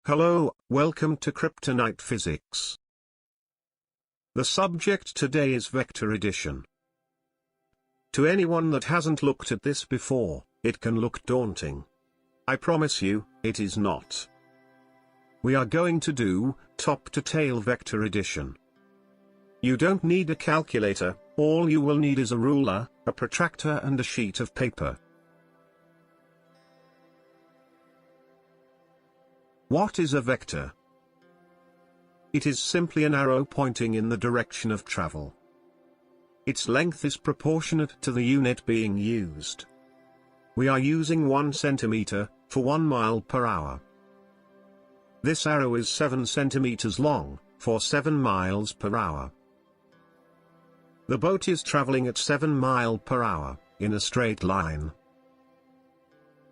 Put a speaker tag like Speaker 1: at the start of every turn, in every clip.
Speaker 1: Hello, welcome to Kryptonite Physics. The subject today is vector addition. To anyone that hasn't looked at this before, it can look daunting. I promise you, it is not. We are going to do top-to-tail vector addition. You don't need a calculator, all you will need is a ruler, a protractor and a sheet of paper. What is a vector? It is simply an arrow pointing in the direction of travel. Its length is proportionate to the unit being used. We are using 1 centimeter for 1 mile per hour. This arrow is 7 centimeters long, for 7 miles per hour. The boat is traveling at 7 miles per hour, in a straight line.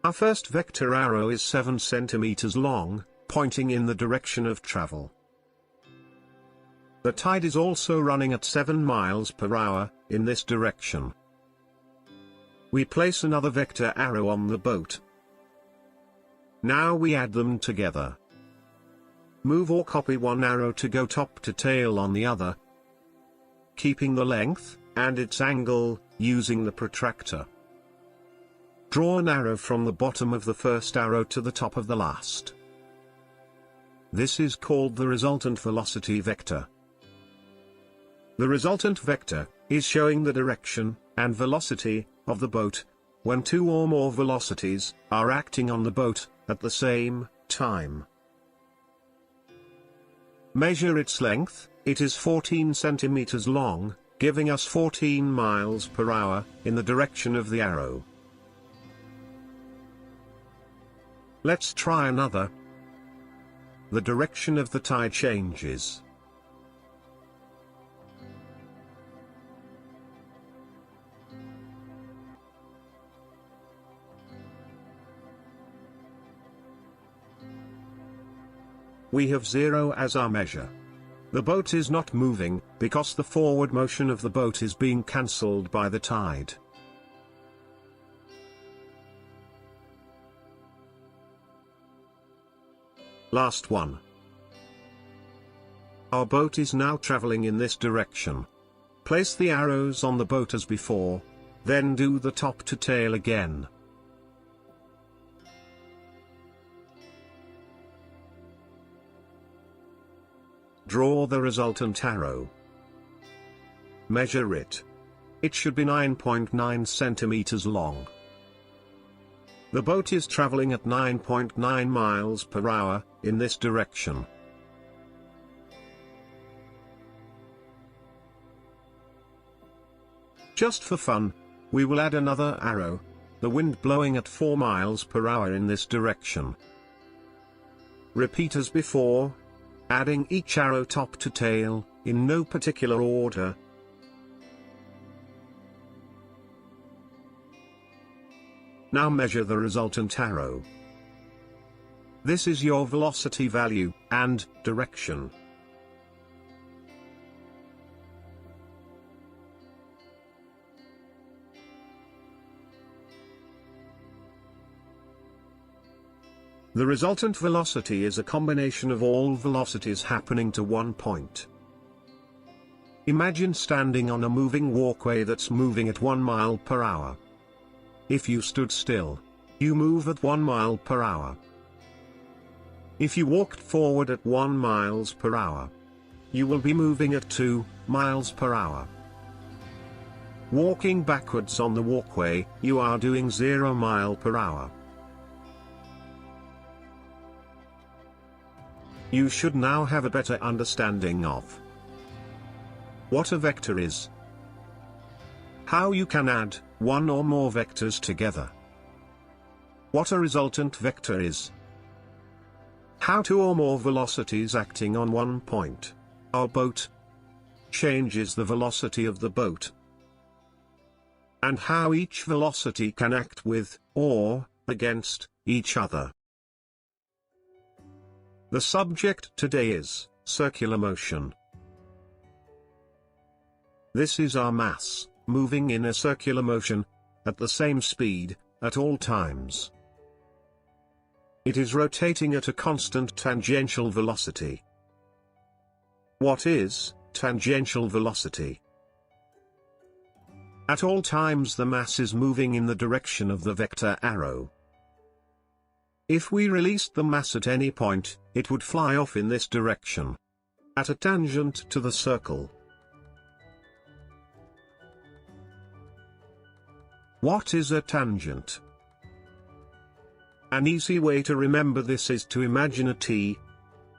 Speaker 1: Our first vector arrow is 7 centimeters long, pointing in the direction of travel. The tide is also running at 7 miles per hour, in this direction. We place another vector arrow on the boat. Now we add them together. Move or copy one arrow to go top to tail on the other, keeping the length and its angle, using the protractor. Draw an arrow from the bottom of the first arrow to the top of the last. This is called the resultant velocity vector. The resultant vector is showing the direction and velocity of the boat when two or more velocities are acting on the boat at the same time. Measure its length. It is 14 centimeters long, giving us 14 miles per hour in the direction of the arrow. Let's try another. The direction of the tide changes. We have 0 as our measure. The boat is not moving, because the forward motion of the boat is being cancelled by the tide. Last one. Our boat is now traveling in this direction. Place the arrows on the boat as before, then do the top to tail again. Draw the resultant arrow. Measure it. It should be 9.9 centimeters long. The boat is traveling at 9.9 miles per hour, in this direction. Just for fun, we will add another arrow, the wind blowing at 4 miles per hour in this direction. Repeat as before, adding each arrow top to tail, in no particular order. Now measure the resultant arrow. This is your velocity value, and direction. The resultant velocity is a combination of all velocities happening to one point. Imagine standing on a moving walkway that's moving at 1 mile per hour. If you stood still, you move at 1 mile per hour. If you walked forward at 1 miles per hour, you will be moving at 2 miles per hour. Walking backwards on the walkway, you are doing 0 mile per hour. You should now have a better understanding of what a vector is, how you can add one or more vectors together, what a resultant vector is, how two or more velocities acting on one point, our boat, changes the velocity of the boat, and how each velocity can act with, or, against, each other. The subject today is circular motion. This is our mass, moving in a circular motion, at the same speed, at all times. It is rotating at a constant tangential velocity. What is tangential velocity? At all times the mass is moving in the direction of the vector arrow. If we released the mass at any point, it would fly off in this direction, at a tangent to the circle. What is a tangent? An easy way to remember this is to imagine a T.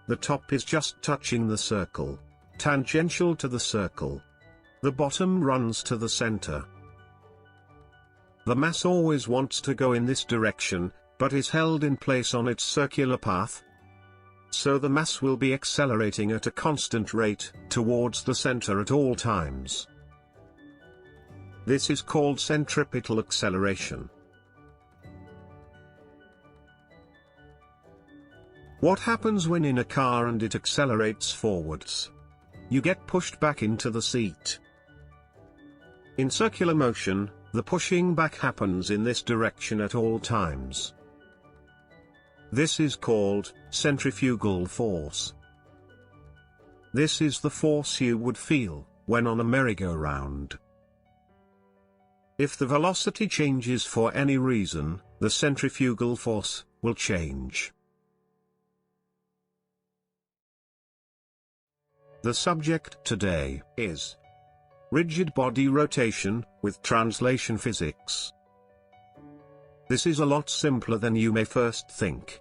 Speaker 1: The top is just touching the circle, tangential to the circle. The bottom runs to the center. The mass always wants to go in this direction, but is held in place on its circular path. So the mass will be accelerating at a constant rate towards the center at all times. This is called centripetal acceleration. What happens when in a car and it accelerates forwards? You get pushed back into the seat. In circular motion, the pushing back happens in this direction at all times. This is called centrifugal force. This is the force you would feel when on a merry-go-round. If the velocity changes for any reason, the centrifugal force will change. The subject today is rigid body rotation with translation physics. This is a lot simpler than you may first think.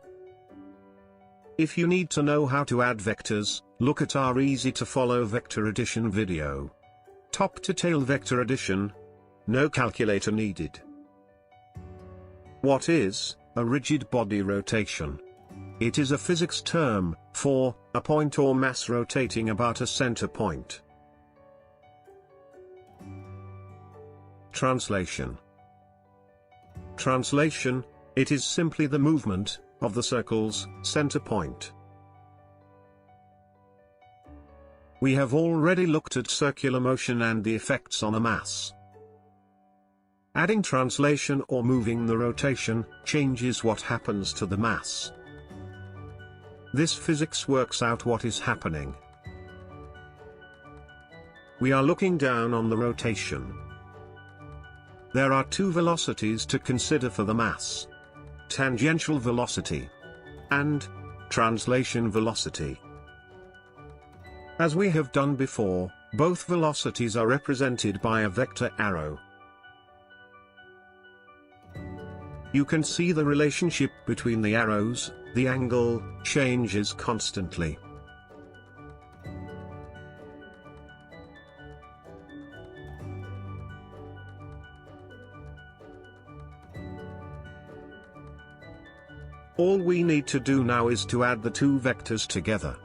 Speaker 1: If you need to know how to add vectors, look at our easy-to-follow vector addition video. Top to tail vector addition. No calculator needed. What is a rigid body rotation? It is a physics term for a point or mass rotating about a center point. Translation. Translation, it is simply the movement of the circle's center point. We have already looked at circular motion and the effects on a mass. Adding translation or moving the rotation changes what happens to the mass. This physics works out what is happening. We are looking down on the rotation. There are two velocities to consider for the mass: tangential velocity and translation velocity. As we have done before, both velocities are represented by a vector arrow. You can see the relationship between the arrows. The angle changes constantly. All we need to do now is to add the two vectors together.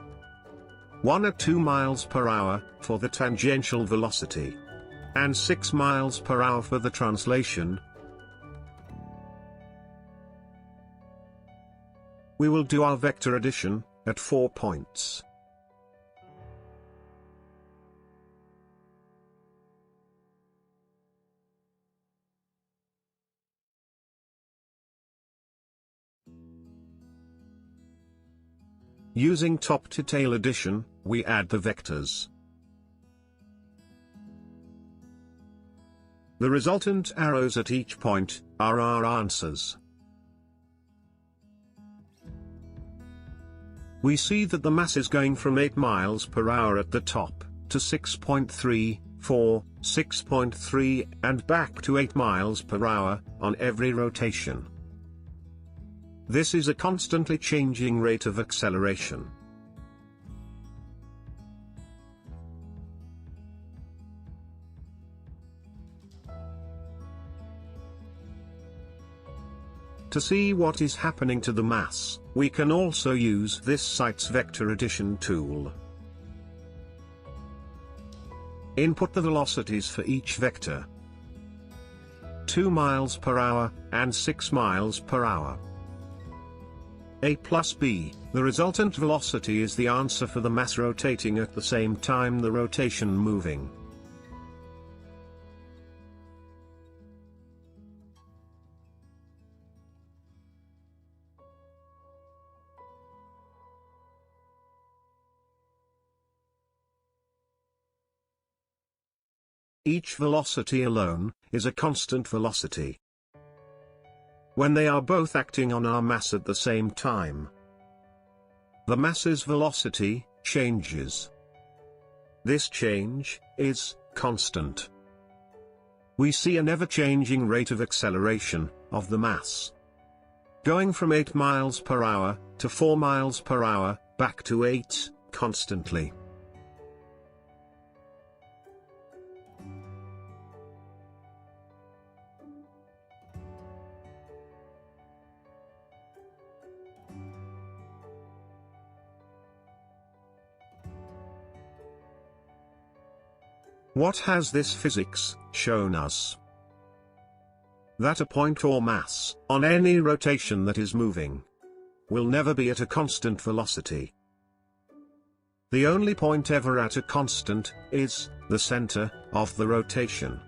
Speaker 1: One at 2 miles per hour for the tangential velocity, and 6 miles per hour for the translation. We will do our vector addition at 4 points. Using top-to-tail addition, we add the vectors. The resultant arrows at each point are our answers. We see that the mass is going from 8 miles per hour at the top, to 6.3, 4, 6.3, and back to 8 miles per hour, on every rotation. This is a constantly changing rate of acceleration. To see what is happening to the mass, we can also use this site's vector addition tool. Input the velocities for each vector. 2 miles per hour, and 6 miles per hour. A plus B, the resultant velocity is the answer for the mass rotating at the same time the rotation moving. Each velocity alone is a constant velocity. When they are both acting on our mass at the same time, the mass's velocity changes. This change is constant. We see an ever-changing rate of acceleration of the mass, going from 8 miles per hour to 4 miles per hour, back to 8, constantly. What has this physics shown us? That a point or mass, on any rotation that is moving, will never be at a constant velocity. The only point ever at a constant is the center of the rotation.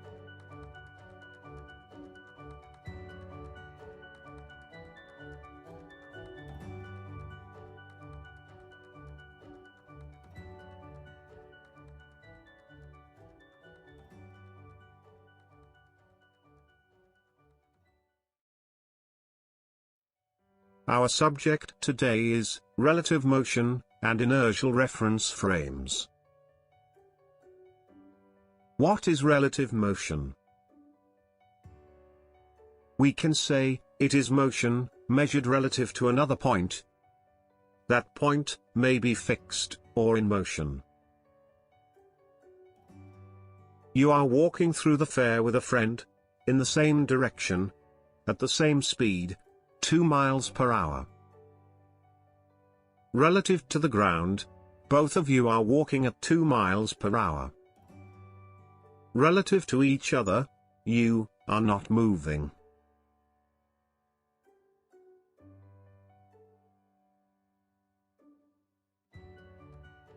Speaker 1: Our subject today is relative motion and inertial reference frames. What is relative motion? We can say it is motion measured relative to another point. That point may be fixed or in motion. You are walking through the fair with a friend, in the same direction, at the same speed, 2 miles per hour. Relative to the ground, both of you are walking at 2 miles per hour. Relative to each other, you are not moving.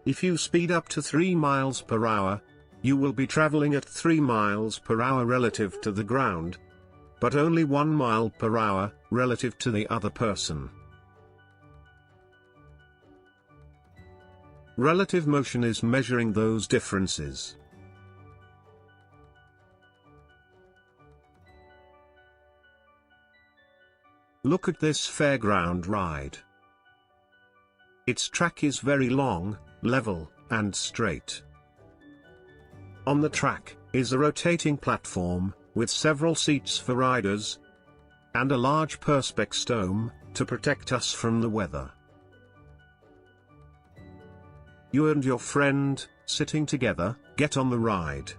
Speaker 1: If you speed up to 3 miles per hour, you will be traveling at 3 miles per hour relative to the ground, but only 1 mile per hour relative to the other person. Relative motion is measuring those differences. Look at this fairground ride. Its track is very long, level, and straight. On the track is a rotating platform, with several seats for riders, and a large perspex dome, to protect us from the weather. You and your friend, sitting together, get on the ride.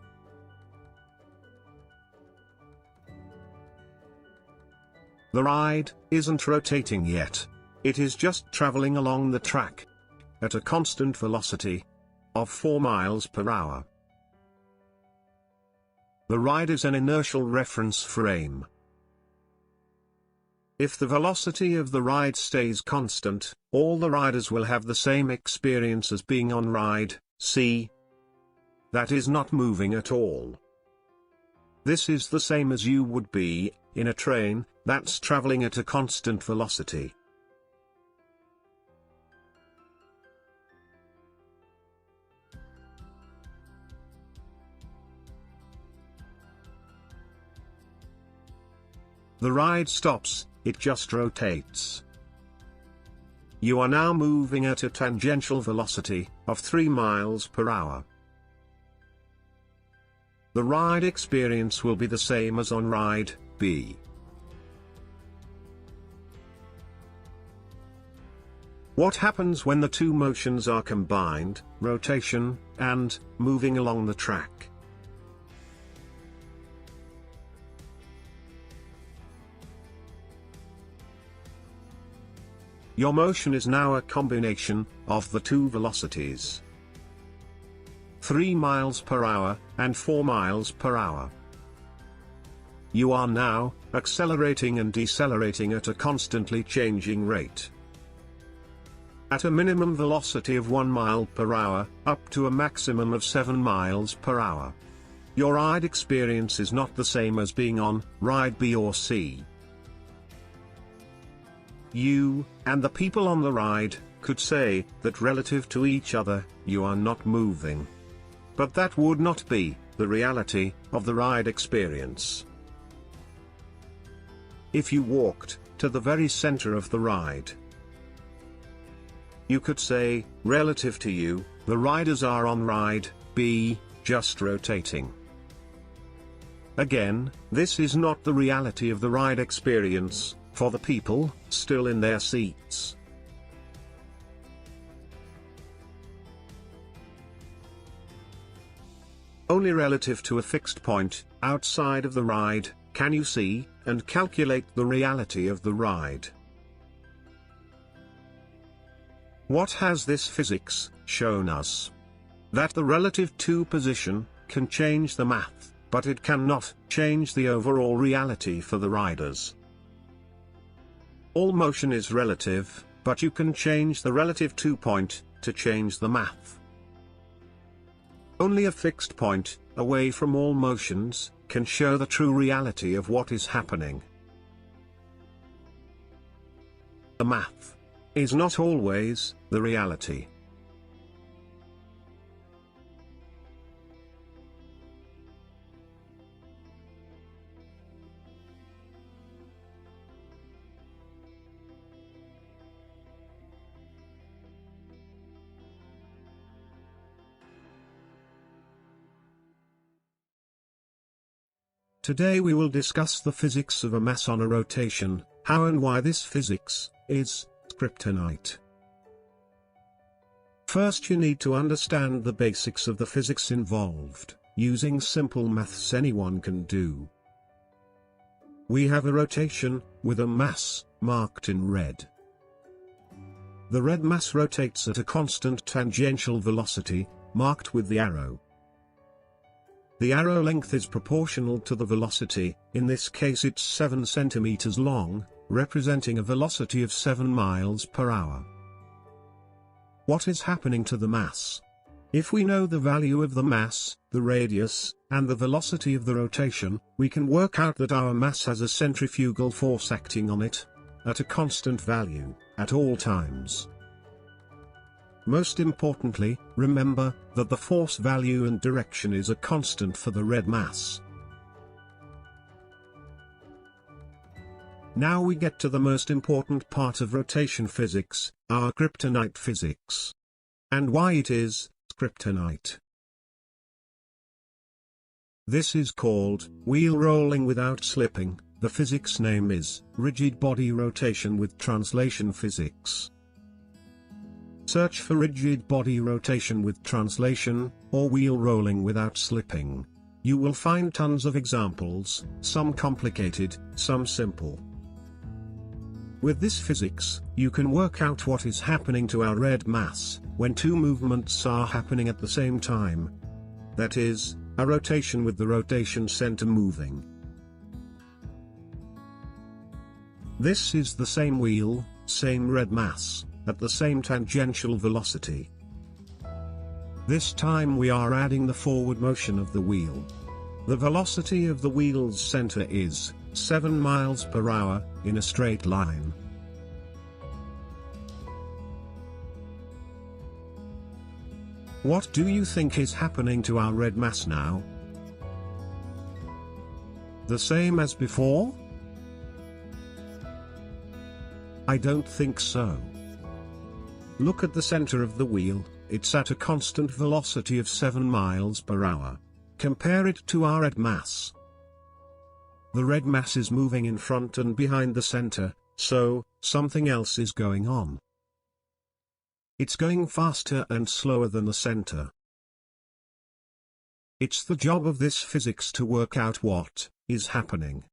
Speaker 1: The ride isn't rotating yet, it is just traveling along the track, at a constant velocity of 4 miles per hour. The ride is an inertial reference frame. If the velocity of the ride stays constant, all the riders will have the same experience as being on ride C. That is not moving at all. This is the same as you would be in a train that's traveling at a constant velocity. The ride stops, it just rotates. You are now moving at a tangential velocity of 3 miles per hour. The ride experience will be the same as on ride B. What happens when the two motions are combined, rotation and moving along the track? Your motion is now a combination of the two velocities, 3 miles per hour and 4 miles per hour. You are now accelerating and decelerating at a constantly changing rate. At a minimum velocity of 1 mile per hour, up to a maximum of 7 miles per hour. Your ride experience is not the same as being on ride B or C. You, and the people on the ride, could say that relative to each other, you are not moving. But that would not be the reality of the ride experience. If you walked to the very center of the ride, you could say, relative to you, the riders are on ride B, just rotating. Again, this is not the reality of the ride experience, for the people still in their seats. Only relative to a fixed point, outside of the ride, can you see and calculate the reality of the ride. What has this physics shown us? That the relative to position can change the math, but it cannot change the overall reality for the riders. All motion is relative, but you can change the relative to point to change the math. Only a fixed point, away from all motions, can show the true reality of what is happening. The math is not always the reality. Today we will discuss the physics of a mass on a rotation, how and why this physics is kryptonite. First you need to understand the basics of the physics involved, using simple maths anyone can do. We have a rotation, with a mass, marked in red. The red mass rotates at a constant tangential velocity, marked with the arrow. The arrow length is proportional to the velocity, in this case it's 7 centimeters long, representing a velocity of 7 miles per hour. What is happening to the mass? If we know the value of the mass, the radius, and the velocity of the rotation, we can work out that our mass has a centrifugal force acting on it, at a constant value, at all times. Most importantly, remember that the force value and direction is a constant for the red mass. Now we get to the most important part of rotation physics, our kryptonite physics. And why it is kryptonite. This is called wheel rolling without slipping. The physics name is rigid body rotation with translation physics. Search for rigid body rotation with translation, or wheel rolling without slipping. You will find tons of examples, some complicated, some simple. With this physics, you can work out what is happening to our red mass, when two movements are happening at the same time. That is, a rotation with the rotation center moving. This is the same wheel, same red mass, at the same tangential velocity. This time we are adding the forward motion of the wheel. The velocity of the wheel's center is 7 miles per hour, in a straight line. What do you think is happening to our red mass now? The same as before? I don't think so. Look at the center of the wheel, it's at a constant velocity of 7 miles per hour. Compare it to our red mass. The red mass is moving in front and behind the center, so something else is going on. It's going faster and slower than the center. It's the job of this physics to work out what is happening.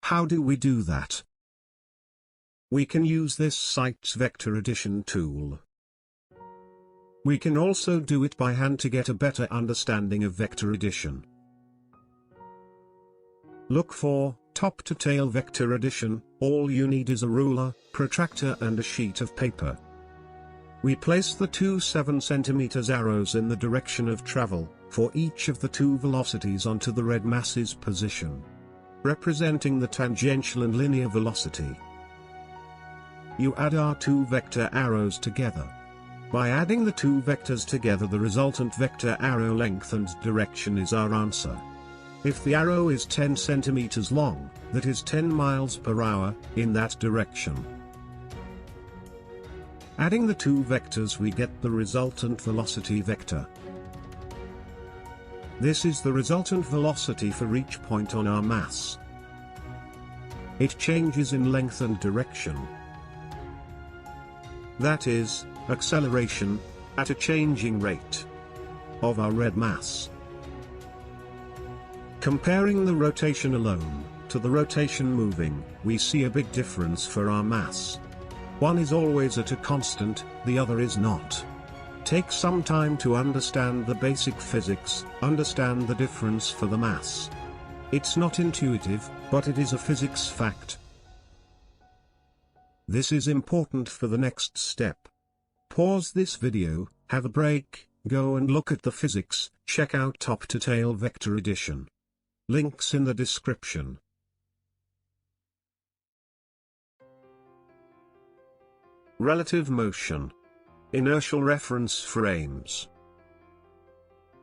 Speaker 1: How do we do that? We can use this site's vector addition tool. We can also do it by hand to get a better understanding of vector addition. Look for top to tail vector addition. All you need is a ruler, protractor and a sheet of paper. We place the two 7 cm arrows in the direction of travel, for each of the two velocities onto the red mass's position, representing the tangential and linear velocity. You add our two vector arrows together. By adding the two vectors together, the resultant vector arrow length and direction is our answer. If the arrow is 10 centimeters long, that is 10 miles per hour, in that direction. Adding the two vectors, we get the resultant velocity vector. This is the resultant velocity for each point on our mass. It changes in length and direction. That is, acceleration, at a changing rate, of our red mass. Comparing the rotation alone, to the rotation moving, we see a big difference for our mass. One is always at a constant, the other is not. Take some time to understand the basic physics, understand the difference for the mass. It's not intuitive, but it is a physics fact. This is important for the next step. Pause this video, have a break, go and look at the physics, check out Top to Tail Vector Edition. Links in the description. Relative motion. Inertial reference frames.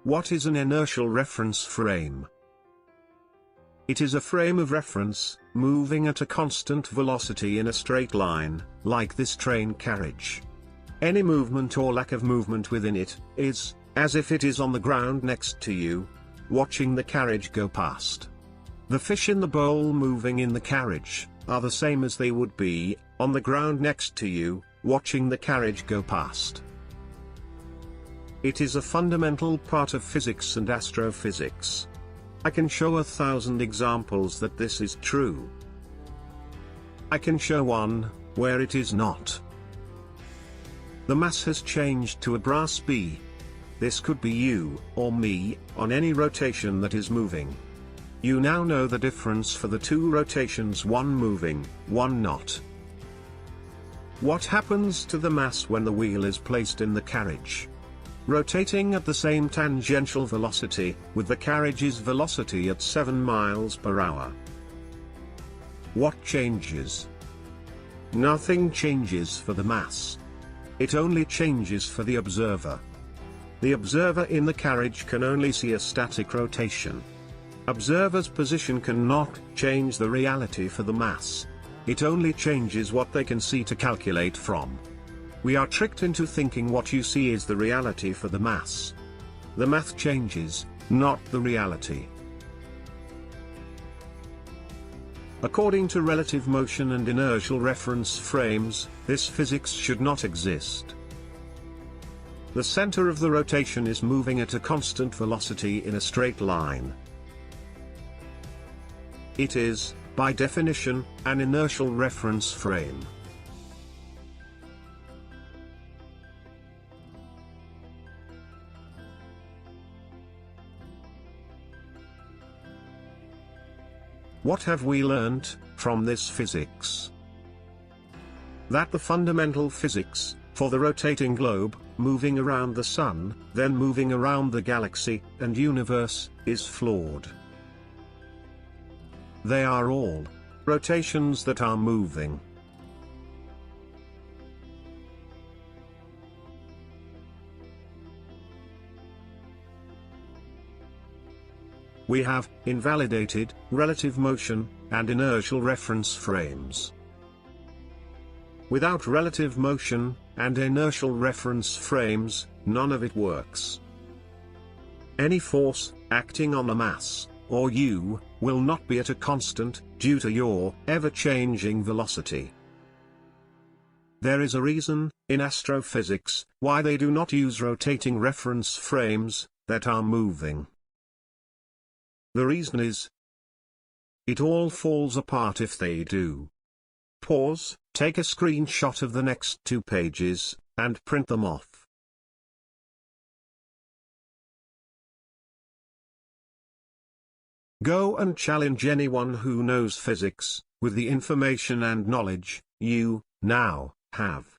Speaker 1: What is an inertial reference frame? It is a frame of reference, moving at a constant velocity in a straight line, like this train carriage. Any movement or lack of movement within it, is, as if it is on the ground next to you, watching the carriage go past. The fish in the bowl moving in the carriage, are the same as they would be, on the ground next to you, watching the carriage go past. It is a fundamental part of physics and astrophysics. I can show 1,000 examples that this is true. I can show one, where it is not. The mass has changed to a brass bee. This could be you, or me, on any rotation that is moving. You now know the difference for the two rotations, one moving, one not. What happens to the mass when the wheel is placed in the carriage? Rotating at the same tangential velocity, with the carriage's velocity at 7 miles per hour. What changes? Nothing changes for the mass. It only changes for the observer. The observer in the carriage can only see a static rotation. Observer's position cannot change the reality for the mass. It only changes what they can see to calculate from. We are tricked into thinking what you see is the reality for the mass. The math changes, not the reality. According to relative motion and inertial reference frames, this physics should not exist. The center of the rotation is moving at a constant velocity in a straight line. It is, by definition, an inertial reference frame. What have we learnt from this physics? That the fundamental physics, for the rotating globe, moving around the sun, then moving around the galaxy and universe, is flawed. They are all rotations that are moving. We have invalidated relative motion and inertial reference frames. Without relative motion and inertial reference frames, none of it works. Any force acting on a mass, or you, will not be at a constant, due to your ever-changing velocity. There is a reason, in astrophysics, why they do not use rotating reference frames that are moving. The reason is, it all falls apart if they do. Pause, take a screenshot of the next 2 pages, and print them off. Go and challenge anyone who knows physics, with the information and knowledge you now have.